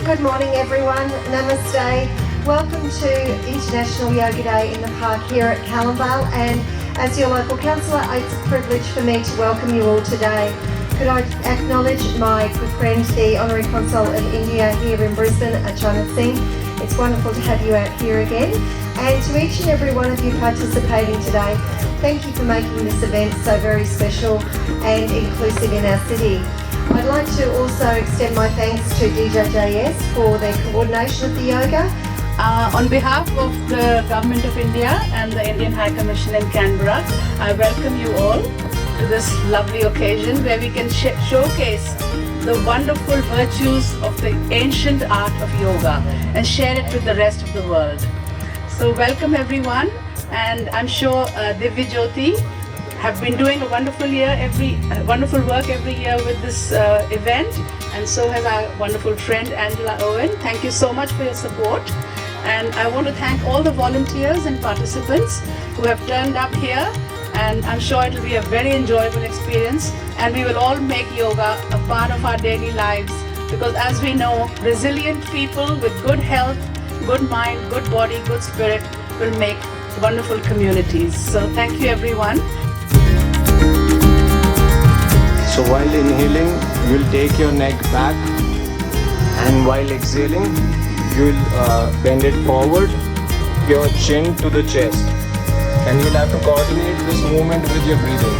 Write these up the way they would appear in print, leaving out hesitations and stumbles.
Good morning everyone, Namaste. Welcome to International Yoga Day in the Park here at Calamvale, and as your local councillor it's a privilege for me to welcome you all today. Could I acknowledge my good friend, the Honorary Consul of India here in Brisbane, Ajana Singh. It's wonderful to have you out here again. And to each and every one of you participating today, thank you for making this event so very special and inclusive in our city. I'd like to also extend my thanks to DJJS for their coordination of the yoga. On behalf of the Government of India and the Indian High Commission in Canberra, I welcome you all to this lovely occasion where we can showcase the wonderful virtues of the ancient art of yoga and share it with the rest of the world. So welcome everyone, and I'm sure Divya, Jyoti have been doing a wonderful work every year with this event, and so has our wonderful friend Owen. Thank you so much for your support, and I want to thank all the volunteers and participants who have turned up here, and I'm sure it will be a very enjoyable experience, and we will all make yoga a part of our daily lives, because as we know, resilient people with good health, good mind, good body, good spirit will make wonderful communities. So thank you everyone. So while inhaling, you will take your neck back, and while exhaling, you will bend it forward, your chin to the chest, and you'll have to coordinate this movement with your breathing.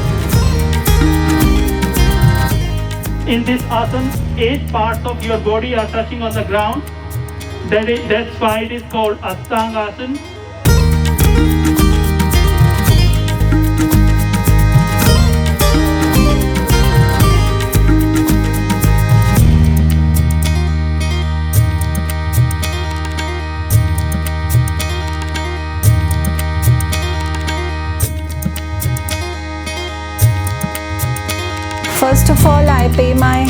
In this asana, 8 parts of your body are touching on the ground. That's why it is called Ashtanga Asana. First of all, I pay my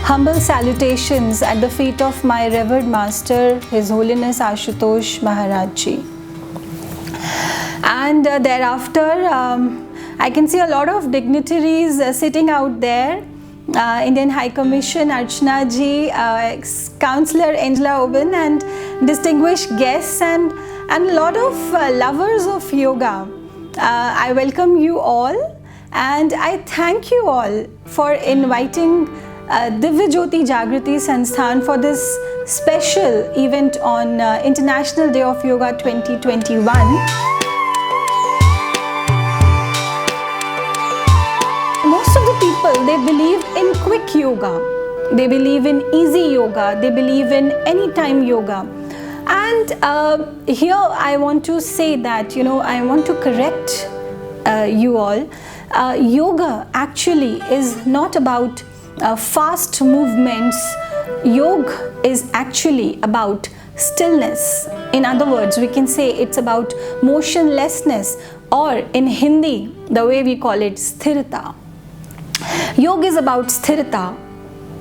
humble salutations at the feet of my revered master, His Holiness Ashutosh Maharaj Ji. And thereafter, I can see a lot of dignitaries sitting out there. Indian High Commission, Archana Ji, Councillor Angela Owen, and distinguished guests and a lot of lovers of yoga. I welcome you all. And I thank you all for inviting Divya Jyoti Jagrati Sansthan for this special event on International Day of Yoga 2021. Most of the people, they believe in quick yoga. They believe in easy yoga. They believe in anytime yoga. And here I want to say that, I want to correct you all. Yoga actually is not about fast movements. Yoga is actually about stillness. In other words, we can say it's about motionlessness, or in Hindi, the way we call it, sthirata. Yoga is about sthirata.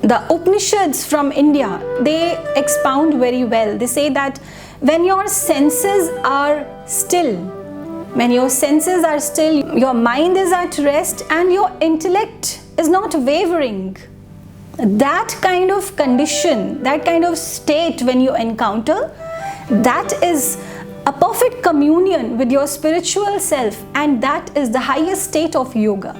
The Upanishads from India, they expound very well. They say that when your senses are still, your mind is at rest and your intellect is not wavering. That kind of condition, that kind of state when you encounter, that is a perfect communion with your spiritual self, and that is the highest state of yoga.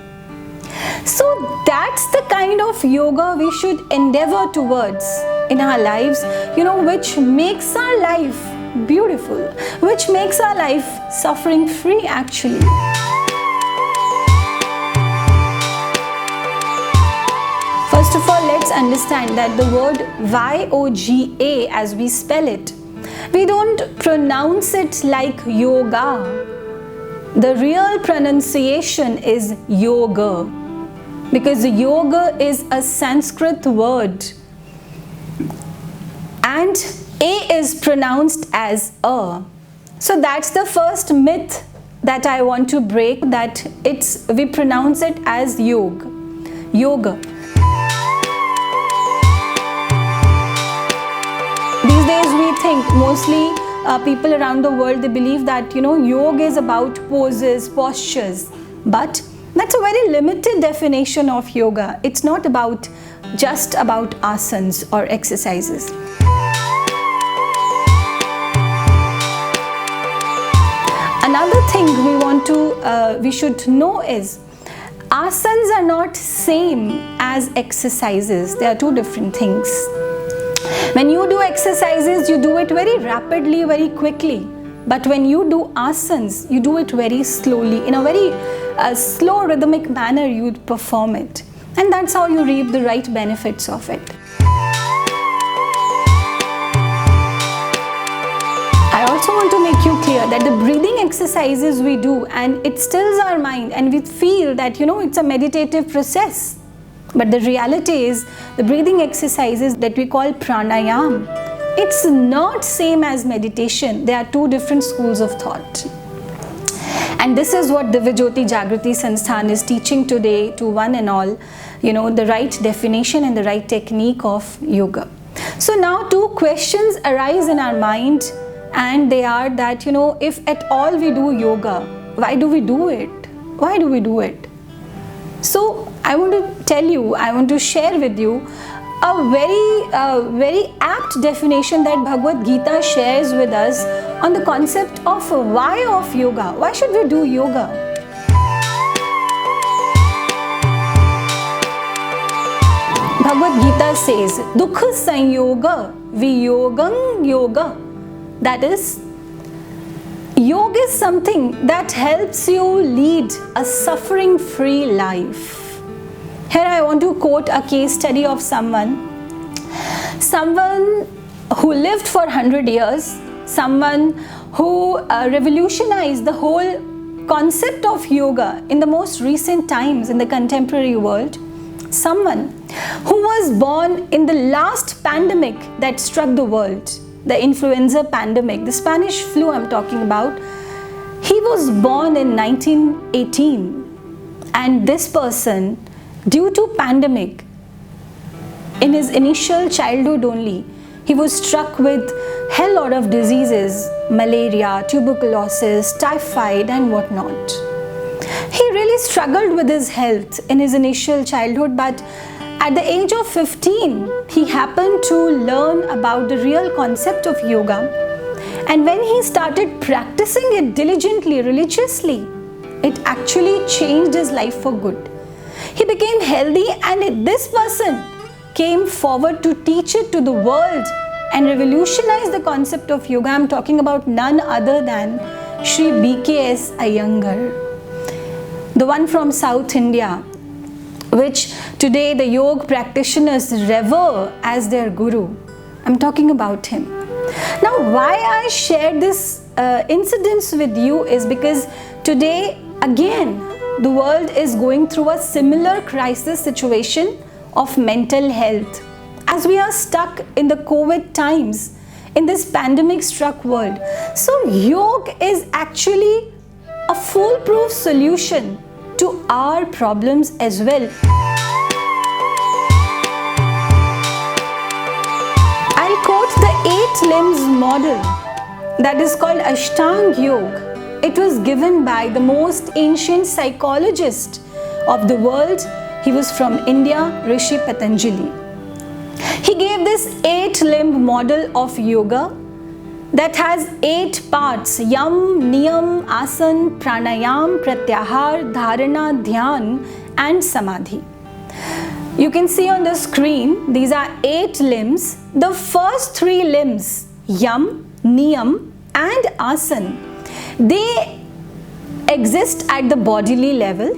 So that's the kind of yoga we should endeavor towards in our lives, which makes our life beautiful, which makes our life suffering free actually. First of all, let's understand that the word yoga, as we spell it, we don't pronounce it like yoga. The real pronunciation is yoga, because yoga is a Sanskrit word, and A is pronounced as A. So that's the first myth that I want to break, that we pronounce it as yoga. These days we think mostly people around the world, they believe that yoga is about poses, postures, but that's a very limited definition of yoga. It's not about just about asanas or exercises. Another thing we should know is asanas are not same as exercises. They are two different things. When you do exercises, you do it very rapidly, very quickly. But when you do asanas, you do it very slowly. In a very slow rhythmic manner, you perform it. And that's how you reap the right benefits of it. I also want to make you clear that the breathing exercises we do, and it stills our mind, and we feel that, it's a meditative process. But the reality is, the breathing exercises that we call pranayama, it's not same as meditation. There are two different schools of thought. And this is what Divya Jyoti Jagrati Sansthan is teaching today to one and all, the right definition and the right technique of yoga. So now two questions arise in our mind, and they are that, if at all we do yoga, why do we do it? Why do we do it? So I want to share with you a very apt definition that Bhagavad Gita shares with us on the concept of why of yoga. Why should we do yoga? Bhagavad Gita says, Dukha Sanyoga Viyogam Yoga. That is, yoga is something that helps you lead a suffering-free life. Here I want to quote a case study of someone who lived for 100 years, someone who revolutionized the whole concept of yoga in the most recent times in the contemporary world, someone who was born in the last pandemic that struck the world, the influenza pandemic, the Spanish flu I'm talking about. He was born in 1918, and this person, due to pandemic, in his initial childhood only, he was struck with hell lot of diseases, malaria, tuberculosis, typhoid and whatnot. He really struggled with his health in his initial childhood, but at the age of 15, he happened to learn about the real concept of yoga. And when he started practicing it diligently, religiously, it actually changed his life for good. He became healthy, and this person came forward to teach it to the world and revolutionize the concept of yoga. I'm talking about none other than Shri BKS Iyengar, the one from South India, which today the yoga practitioners revere as their guru. I'm talking about him. Now, why I share this incidents with you is because today, again, the world is going through a similar crisis situation of mental health. As we are stuck in the COVID times, in this pandemic struck world. So yoga is actually a foolproof solution to our problems as well. I'll quote the 8 limbs model that is called Ashtanga Yoga. It was given by the most ancient psychologist of the world. He was from India, Rishi Patanjali. He gave this 8-limb model of yoga that has 8 parts: yam, niyam, asan, pranayam, pratyahar, dharana, dhyan and samadhi. You can see on the screen, these are 8 limbs. The first 3 limbs, yam, niyam and asan, they exist at the bodily level.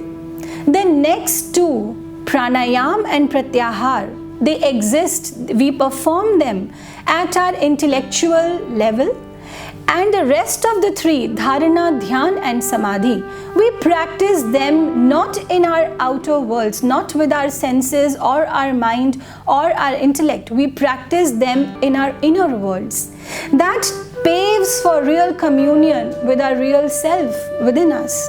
The next 2, pranayam and pratyahar, they exist, we perform them at our intellectual level. And the rest of the 3, dharana, dhyan and samadhi, we practice them not in our outer worlds, not with our senses or our mind or our intellect. We practice them in our inner worlds. That paves for real communion with our real self within us.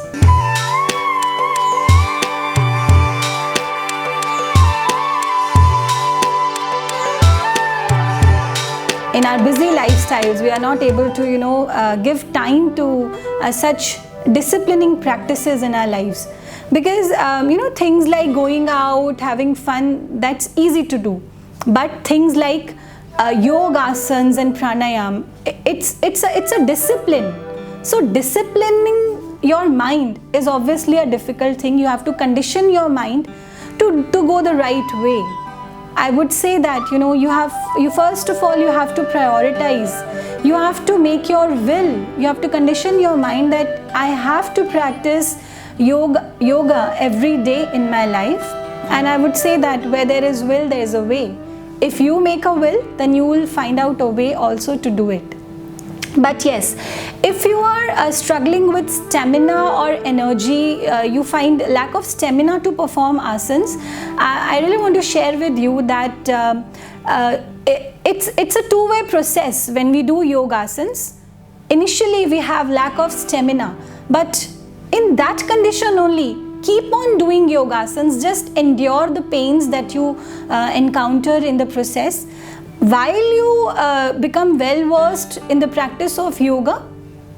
In our busy lifestyles, we are not able to, give time to such disciplining practices in our lives. Because things like going out, having fun, that's easy to do. But things like yoga asanas and pranayama, it's a discipline. So disciplining your mind is obviously a difficult thing. You have to condition your mind to go the right way. I would say that you first of all you have to prioritize. You have to make your will. You have to condition your mind that I have to practice yoga every day in my life. And I would say that where there is will, there is a way. If you make a will, then you will find out a way also to do it. But yes, if you are struggling with stamina or energy, you find lack of stamina to perform asanas, I really want to share with you that it's a two-way process when we do yoga asanas. Initially, we have lack of stamina, but in that condition only, keep on doing yoga asanas, just endure the pains that you encounter in the process. While you become well versed in the practice of yoga,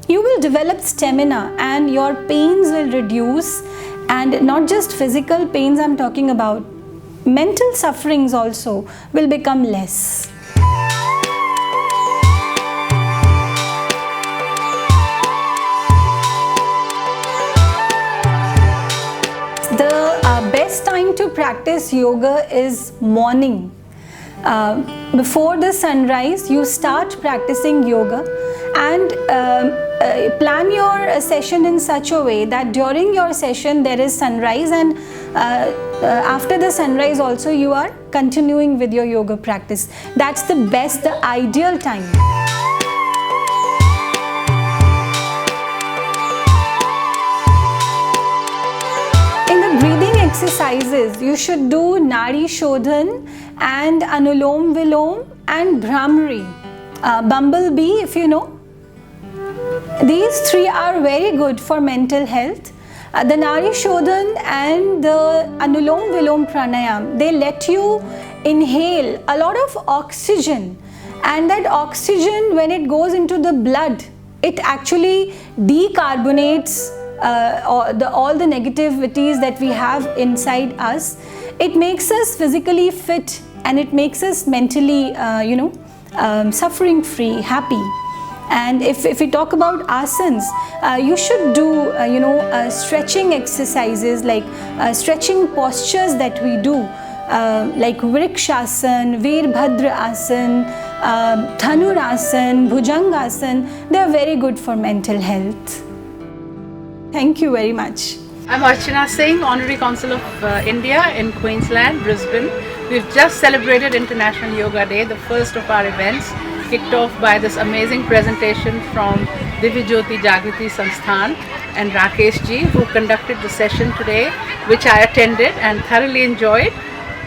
you will develop stamina and your pains will reduce, and not just physical pains I'm talking about, mental sufferings also will become less. The best time to practice yoga is morning. Before the sunrise, you start practicing yoga, and plan your session in such a way that during your session there is sunrise, and after the sunrise also you are continuing with your yoga practice. That's the best, the ideal time. In the breathing exercises, you should do Nadi Shodhan and Anulom Vilom and Brahmari, Bumblebee, if you know. These three are very good for mental health. The Nadi Shodhan and the Anulom Vilom Pranayama, they let you inhale a lot of oxygen, and that oxygen, when it goes into the blood, it actually decarbonates all the negativities that we have inside us. It makes us physically fit, and it makes us mentally suffering free, happy. And if we talk about asanas, you should do stretching exercises, like stretching postures that we do, like Vrikshasana, Veerbhadra Asana, Dhanurasana, Bhujangasana. They are very good for mental health. Thank you very much. I'm Archana Singh, Honorary Consul of India in Queensland, Brisbane. We've just celebrated International Yoga Day, the first of our events, kicked off by this amazing presentation from Divya, Jyoti, Jagrati, Sansthan and Rakesh Ji, who conducted the session today, which I attended and thoroughly enjoyed.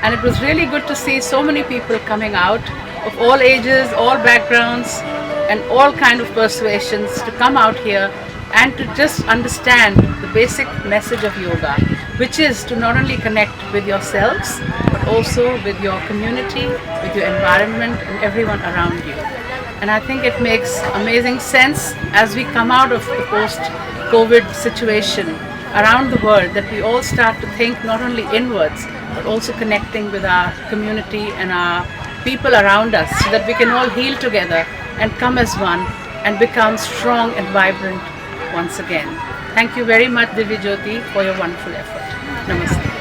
And it was really good to see so many people coming out of all ages, all backgrounds and all kind of persuasions to come out here and to just understand the basic message of yoga, which is to not only connect with yourselves, but also with your community, with your environment and everyone around you. And I think it makes amazing sense as we come out of the post-COVID situation around the world, that we all start to think not only inwards, but also connecting with our community and our people around us, so that we can all heal together and come as one and become strong and vibrant once again. Thank you very much, Divya Jyoti, for your wonderful effort. Namaste.